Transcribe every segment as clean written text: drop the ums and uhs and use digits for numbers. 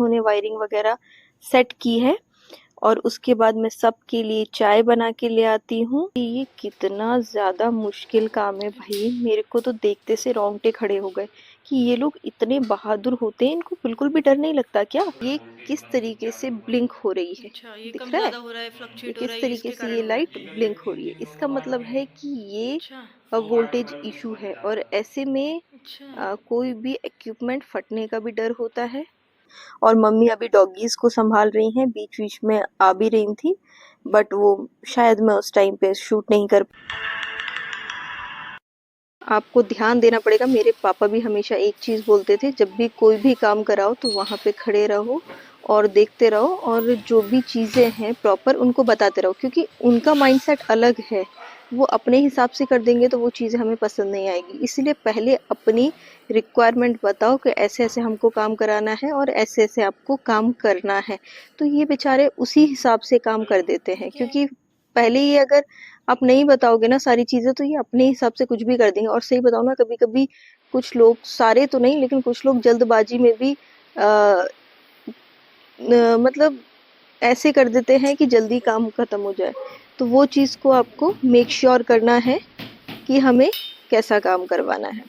इन्होंने वायरिंग वगैरह सेट की है। और उसके बाद मैं सबके लिए चाय बना के ले आती हूँ। ये कितना ज़्यादा मुश्किल काम है भाई, मेरे को तो देखते से रोंगटे खड़े हो गए कि ये लोग इतने बहादुर होते हैं, इनको बिल्कुल भी डर नहीं लगता क्या। ये किस तरीके से ब्लिंक हो रही है, अच्छा, ये दिख कम रहा है? ज़्यादा हो रहा है, ये फ्लक्चुएट हो रहा किस है, ये तरीके इसके से ये कारण हो रहा लाइट है। ब्लिंक हो रही है, इसका मतलब है कि ये अच्छा, वोल्टेज इशू है। और ऐसे में अच्छा, कोई भी इक्विपमेंट फटने का भी डर होता है। और मम्मी अभी डॉगीज को संभाल रही हैं, बीच बीच में आ भी रही थी, बट वो शायद मैं उस टाइम पे शूट नहीं कर। आपको ध्यान देना पड़ेगा, मेरे पापा भी हमेशा एक चीज बोलते थे, जब भी कोई भी काम कराओ तो वहां पे खड़े रहो और देखते रहो, और जो भी चीजें हैं प्रॉपर उनको बताते रहो, क्योंकि उनका माइंडसेट अलग है। वो अपने हिसाब से कर देंगे तो वो चीजें हमें पसंद नहीं आएगी। इसलिए पहले अपनी रिक्वायरमेंट बताओ कि ऐसे ऐसे हमको काम कराना है और ऐसे ऐसे आपको काम करना है, तो ये बेचारे उसी हिसाब से काम कर देते हैं। क्योंकि पहले ही अगर आप नहीं बताओगे ना सारी चीजें, तो ये अपने हिसाब से कुछ भी कर देंगे। और सही बताओ ना, कभी कभी कुछ लोग, सारे तो नहीं लेकिन कुछ लोग जल्दबाजी में भी आ, मतलब ऐसे कर देते हैं कि जल्दी काम खत्म हो जाए। तो वो चीज को आपको मेक श्योर करना है कि हमें कैसा काम करवाना है।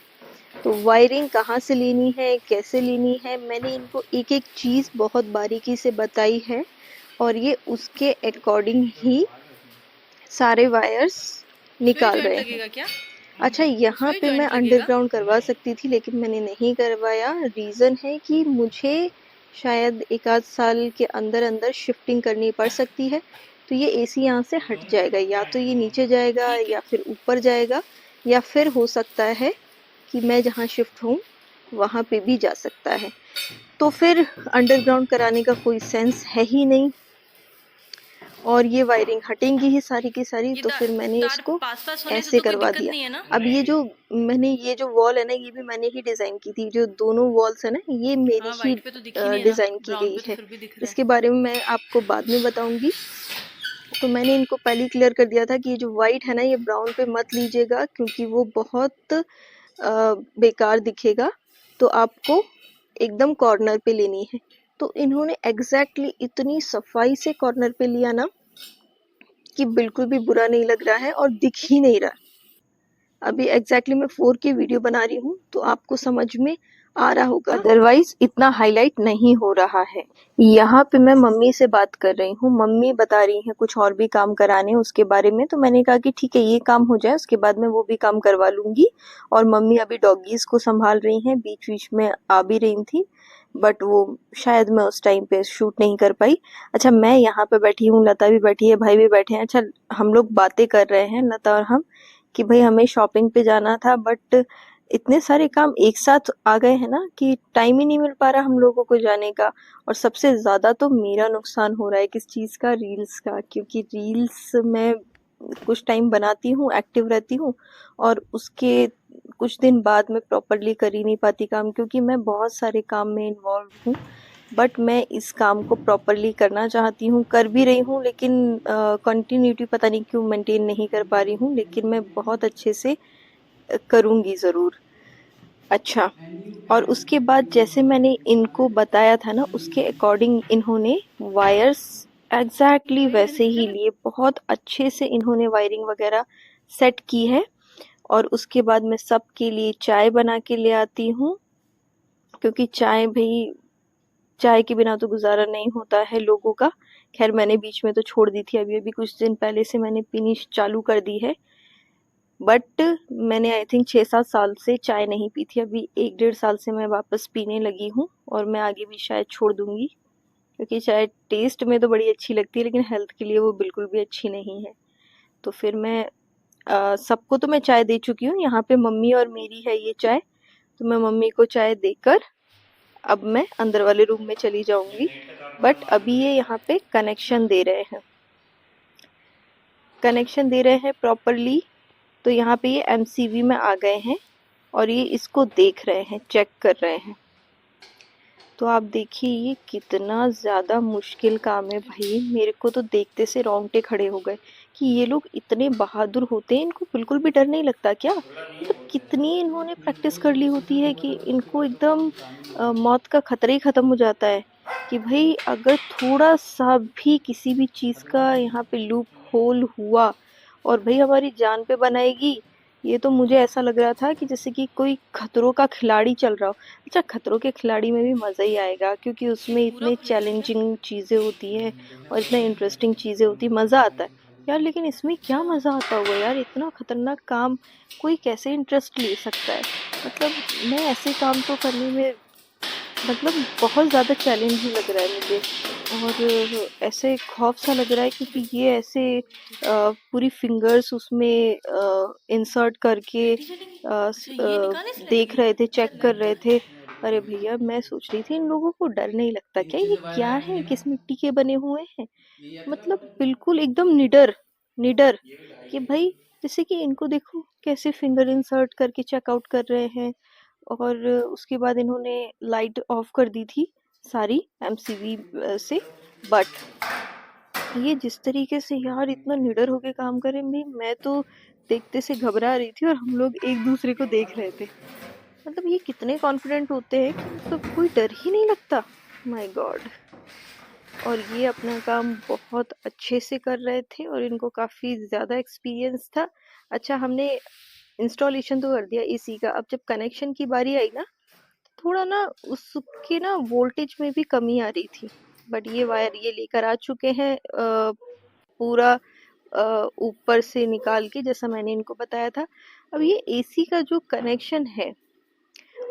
तो वायरिंग कहाँ से लेनी है, कैसे लेनी है, मैंने इनको एक एक चीज बहुत बारीकी से बताई है, और ये उसके अकॉर्डिंग ही सारे वायर्स सुई निकाल जॉइंट रहे हैं। लगेगा क्या? अच्छा, यहाँ सुई पे मैं जॉइंट लगेगा? अंडरग्राउंड करवा सकती थी लेकिन मैंने नहीं करवाया। रीजन है कि मुझे शायद एक आध साल के अंदर अंदर शिफ्टिंग करनी पड़ सकती है। तो ये एसी यहाँ से हट जाएगा, या तो ये नीचे जाएगा ठीक या है। फिर ऊपर जाएगा, या फिर हो सकता है कि मैं जहाँ शिफ्ट हूँ वहां पे भी जा सकता है। तो फिर अंडरग्राउंड कराने का कोई सेंस है ही नहीं, और ये वायरिंग हटेंगी ही सारी की सारी। ये तो फिर मैंने तार इसको पास पास होने से ऐसे तो कोई करवा दिक्कत दिया। नहीं है ना? अब ये जो वॉल है ना, ये भी मैंने ही डिजाइन की थी। जो दोनों वॉल्स है ना, ये मेरी हाँ, ही वाइट पे तो दिख ही नहीं रहा, डिजाइन की ब्राउन गई पे तो है। फिर भी दिख रहा है। इसके बारे में मैं आपको बाद में बताऊंगी। तो मैंने इनको पहले ही क्लियर कर दिया था कि ये जो व्हाइट है ना, ये ब्राउन पे मत लीजिएगा, क्योंकि वो बहुत बेकार दिखेगा। तो आपको एकदम कॉर्नर पे लेनी है। तो इन्होंने एग्जैक्टली इतनी सफाई से कॉर्नर पे लिया ना कि बिल्कुल भी बुरा नहीं लग रहा है और दिख ही नहीं रहा। अभी एग्जैक्टली मैं 4K वीडियो बना रही हूँ तो आपको समझ में आ रहा होगा, अदरवाइज इतना हाईलाइट नहीं हो रहा है। यहाँ पे मैं मम्मी से बात कर रही हूँ, मम्मी बता रही हैं कुछ और भी काम कराने उसके बारे में। तो मैंने कहा कि ठीक है, ये काम हो जाए उसके बाद मैं वो भी काम करवा लूंगी। और मम्मी अभी डॉगीज को संभाल रही हैं, बीच बीच में आ भी रही थी, बट वो शायद मैं उस टाइम पे शूट नहीं कर पाई। अच्छा, मैं यहाँ पे बैठी हूँ, लता भी बैठी है, भाई भी बैठे हैं। अच्छा, हम लोग बातें कर रहे हैं लता और हम कि भाई हमें शॉपिंग पे जाना था, बट इतने सारे काम एक साथ आ गए हैं ना कि टाइम ही नहीं मिल पा रहा हम लोगों को जाने का। और सबसे ज्यादा तो मेरा नुकसान हो रहा है किस चीज का, रील्स का। क्योंकि रील्स मैं कुछ टाइम बनाती हूँ, एक्टिव रहती हूँ, और उसके कुछ दिन बाद मैं प्रॉपरली कर ही नहीं पाती काम, क्योंकि मैं बहुत सारे काम में इन्वॉल्व हूँ। बट मैं इस काम को प्रॉपरली करना चाहती हूँ, कर भी रही हूँ, लेकिन कंटिन्यूटी पता नहीं क्यों मेंटेन नहीं कर पा रही हूँ। लेकिन मैं बहुत अच्छे से करूँगी ज़रूर। अच्छा, और उसके बाद जैसे मैंने इनको बताया था ना, उसके अकॉर्डिंग इन्होंने वायर्स एग्जैक्टली वैसे ही लिए, बहुत अच्छे से इन्होंने वायरिंग वगैरह सेट की है। और उसके बाद मैं सबके लिए चाय बना के ले आती हूँ, क्योंकि चाय के बिना तो गुजारा नहीं होता है लोगों का। खैर, मैंने बीच में तो छोड़ दी थी, अभी अभी कुछ दिन पहले से मैंने पीनी चालू कर दी है। बट मैंने आई थिंक 6-7 साल से चाय नहीं पी थी, अभी 1-1.5 साल से मैं वापस पीने लगी हूँ, और मैं आगे भी शायद छोड़ दूंगी। क्योंकि चाय टेस्ट में तो बड़ी अच्छी लगती है, लेकिन हेल्थ के लिए वो बिल्कुल भी अच्छी नहीं है। तो फिर मैं सबको तो मैं चाय दे चुकी हूँ, यहाँ पे मम्मी और मेरी है ये चाय। तो मैं मम्मी को चाय देकर अब मैं अंदर वाले रूम में चली जाऊंगी। बट अभी ये यहाँ पे अच्छा, कनेक्शन दे रहे हैं प्रॉपरली। तो यहाँ पे ये एमसीवी में आ गए हैं, और ये इसको देख रहे हैं, चेक कर रहे हैं। तो आप देखिए ये कितना ज़्यादा मुश्किल काम है भाई, मेरे को तो देखते से रोंगटे खड़े हो गए कि ये लोग इतने बहादुर होते हैं, इनको बिल्कुल भी डर नहीं लगता क्या। मतलब कितनी इन्होंने प्रैक्टिस कर ली होती है कि इनको एकदम मौत का खतरा ही खत्म हो जाता है। कि भाई अगर थोड़ा सा भी किसी भी चीज़ का यहाँ पे लूप होल हुआ और भाई हमारी जान पे बनाएगी। ये तो मुझे ऐसा लग रहा था कि जैसे कि कोई खतरों का खिलाड़ी चल रहा हो। अच्छा, खतरों के खिलाड़ी में भी मज़ा ही आएगा क्योंकि उसमें पूरा इतने खुल गया क्या? चैलेंजिंग चीज़ें होती हैं और इतना इंटरेस्टिंग चीज़ें होती हैं, मज़ा आता है। यार लेकिन इसमें क्या अच्छा। मज़ा आता होगा यार, इतना खतरनाक काम कोई कैसे इंटरेस्ट ले सकता है। मतलब मैं ऐसे काम तो करने में मतलब बहुत ज़्यादा चैलेंजिंग लग रहा है मुझे और ऐसे खौफ सा लग रहा है क्योंकि ये ऐसे पूरी फिंगर्स उसमें इंसर्ट करके बैटरी चलेंगी? अच्छा, ये निकालने से देख लगेगी? रहे थे, चेक अच्छा, कर लगता रहे है। थे। अरे भैया मैं सोच रही थी इन लोगों को डर नहीं लगता क्या, ये क्या है, किस मिट्टी के बने हुए हैं। मतलब बिल्कुल एकदम निडर निडर कि भाई जैसे कि इनको देखो कैसे फिंगर इंसर्ट करके चेकआउट कर रहे हैं। और उसके बाद इन्होंने लाइट ऑफ कर दी थी सारी एमसीवी से। बट ये जिस तरीके से यार इतना निडर होके काम करे, मैं तो देखते से घबरा रही थी और हम लोग एक दूसरे को देख रहे थे। मतलब ये कितने कॉन्फिडेंट होते हैं कि मतलब कोई डर ही नहीं लगता। My God. और ये अपना काम बहुत अच्छे से कर रहे थे और इनको काफी ज्यादा एक्सपीरियंस था। अच्छा, हमने इंस्टॉलेशन तो कर दिया एसी का। अब जब कनेक्शन की बारी आई ना, थोड़ा ना उसके ना वोल्टेज में भी कमी आ रही थी। बट ये वायर ये लेकर आ चुके हैं पूरा ऊपर से निकाल के, जैसा मैंने इनको बताया था। अब ये एसी का जो कनेक्शन है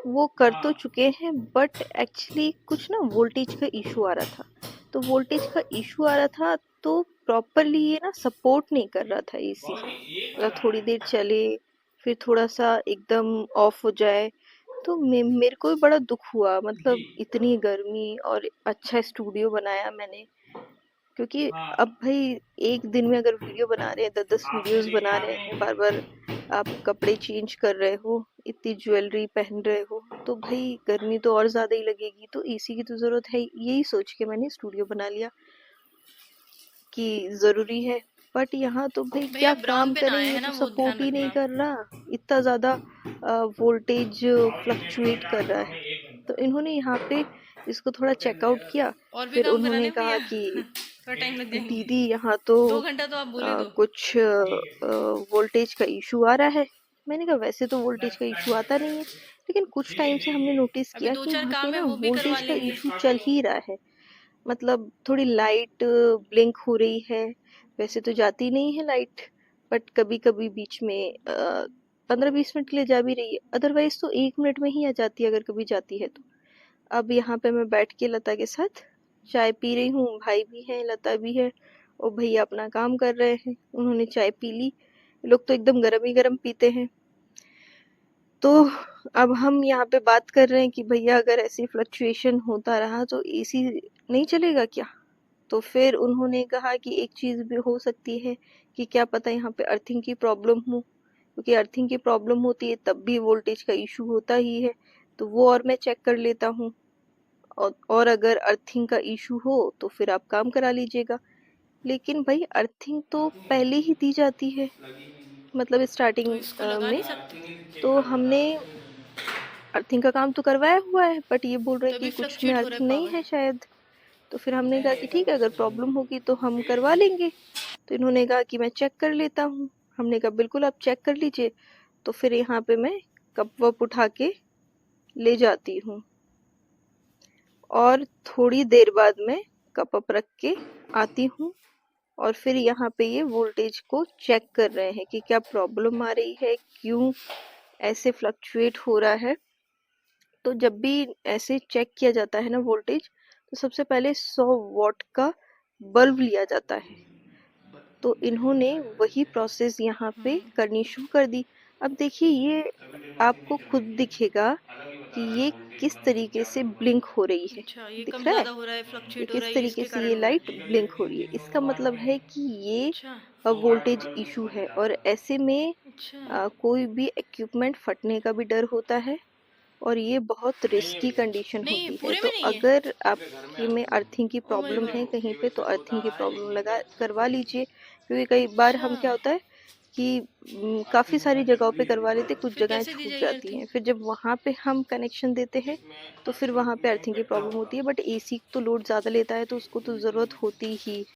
वो कर तो चुके हैं, बट एक्चुअली कुछ ना वोल्टेज का इशू आ रहा था। तो वोल्टेज का इशू आ रहा था तो प्रॉपरली ये ना सपोर्ट नहीं कर रहा था एसी। मतलब थोड़ी देर चले फिर थोड़ा सा एकदम ऑफ हो जाए। तो मेरे को भी बड़ा दुख हुआ, मतलब इतनी गर्मी और अच्छा स्टूडियो बनाया मैंने। क्योंकि अब भाई एक दिन में अगर वीडियो बना रहे हैं, 10-10 वीडियोस बना रहे हैं, बार बार आप कपड़े चेंज कर रहे हो, इतनी ज्वेलरी पहन रहे हो, तो भाई गर्मी तो और ज्यादा ही लगेगी। तो एसी की तो जरूरत है, यही सोच के मैंने स्टूडियो बना लिया कि जरूरी है। बट यहाँ तो भाई भैया क्या ब्राउन काम पेन करें, आया ये है तो ना, वो ध्यान सपोर्ट ही नहीं रखना। कर रहा। इतना ज्यादा वोल्टेज फ्लक्चुएट कर रहा है। तो इन्होंने यहाँ पे इसको थोड़ा चेकआउट किया। और भी फिर काम उन्होंने कराने कहा भैया? कि थोड़ा टाइम लग जाएंगे। दीदी यहाँ तो 2 घंटा तो आप बोलने दो। कुछ वोल्टेज का इशू आ रहा है। मैंने कहा वैसे तो वोल्टेज का इशू आता नहीं है, लेकिन कुछ टाइम से हमने नोटिस अभी किया दो कि चार यहाँ पे काम है, ना वो भी करवा वोल्टेज का लेंगे। इशू चल ही रहा है। मतलब थोड़ी लाइट ब्लिंक हो रही है। वैसे तो जाती नहीं है लाइट, बट कभी कभी बीच में 15-20 मिनट के लिए जा भी रही है, अदरवाइज तो 1 मिनट में ही आ जाती है अगर कभी जाती है तो। अब यहाँ पे मैं बैठ के लता के साथ चाय पी रही हूँ, भाई भी है, लता भी है और भैया अपना काम कर रहे हैं। उन्होंने चाय पी ली। लोग तो एकदम गरम ही गरम पीते हैं। तो अब हम यहाँ पे बात कर रहे हैं कि भैया अगर ऐसी फ्लक्चुएशन होता रहा तो एसी नहीं चलेगा क्या। तो फिर उन्होंने कहा कि एक चीज भी हो सकती है कि क्या पता यहाँ पे अर्थिंग की प्रॉब्लम हो, क्योंकि अर्थिंग की प्रॉब्लम होती है तब भी वोल्टेज का इशू होता ही है। तो वो और मैं चेक कर लेता हूँ। और अगर अर्थिंग का इशू हो तो फिर आप काम करा लीजिएगा। लेकिन भाई अर्थिंग तो पहले ही दी जाती है, मतलब तो स्टार्टिंग इसको लगा में। नहीं सकते? तो हमने अर्थिंग का काम तो करवाया हुआ है, बट ये बोल रहे हैं कि तभी कुछ में फ्लक्चुएट हो रहा अर्थिंग है नहीं पावर। है शायद। तो फिर हमने कहा कि ठीक है, अगर प्रॉब्लम होगी तो हम करवा लेंगे। तो इन्होंने कहा कि मैं चेक कर लेता हूँ। हमने कहा बिल्कुल आप चेक कर लीजिए। तो फिर यहाँ पे मैं कप वप उठा के ले जाती हूँ और थोड़ी देर बाद में कप अप रख के आती हूँ। और फिर यहाँ पे ये वोल्टेज को चेक कर रहे हैं कि क्या प्रॉब्लम आ रही है, क्यों ऐसे फ्लक्चुएट हो रहा है। तो जब भी ऐसे चेक किया जाता है ना वोल्टेज, तो सबसे पहले 100 वॉट का बल्ब लिया जाता है। तो इन्होंने वही प्रोसेस यहाँ पे हम्म। करनी शुरू कर दी। अब देखिए ये आपको खुद दिखेगा कि ये किस तरीके से ब्लिंक हो रही है। अच्छा, ये दिख कम रहा है ज्यादा हो रहा है, ये फ्लक्चुएट हो रहा किस है, ये तरीके इसके से ये कारण हो रहा लाइट है। ब्लिंक हो रही है। इसका मतलब है कि ये अच्छा। वोल्टेज इशू है और ऐसे में अच्छा। कोई भी इक्विपमेंट फटने का भी डर होता है और ये बहुत रिस्की कंडीशन नहीं, होती है। पूरे तो में नहीं है। अगर आपके में अर्थिंग की ओ माय प्रॉब्लम है गॉड। कहीं पे तो अर्थिंग की प्रॉब्लम लगा करवा लीजिए। क्योंकि कई बार हम अच्छा। क्या होता है कि काफ़ी सारी जगहों पे करवा लेते, कुछ फिर जगहें कैसे दी छूट जाएगी जाती अर्थिंग? हैं। फिर जब वहाँ पे हम कनेक्शन देते हैं तो फिर वहाँ पे अर्थिंग की प्रॉब्लम होती है, बट एसी तो लोड ज़्यादा लेता है तो उसको तो ज़रूरत होती ही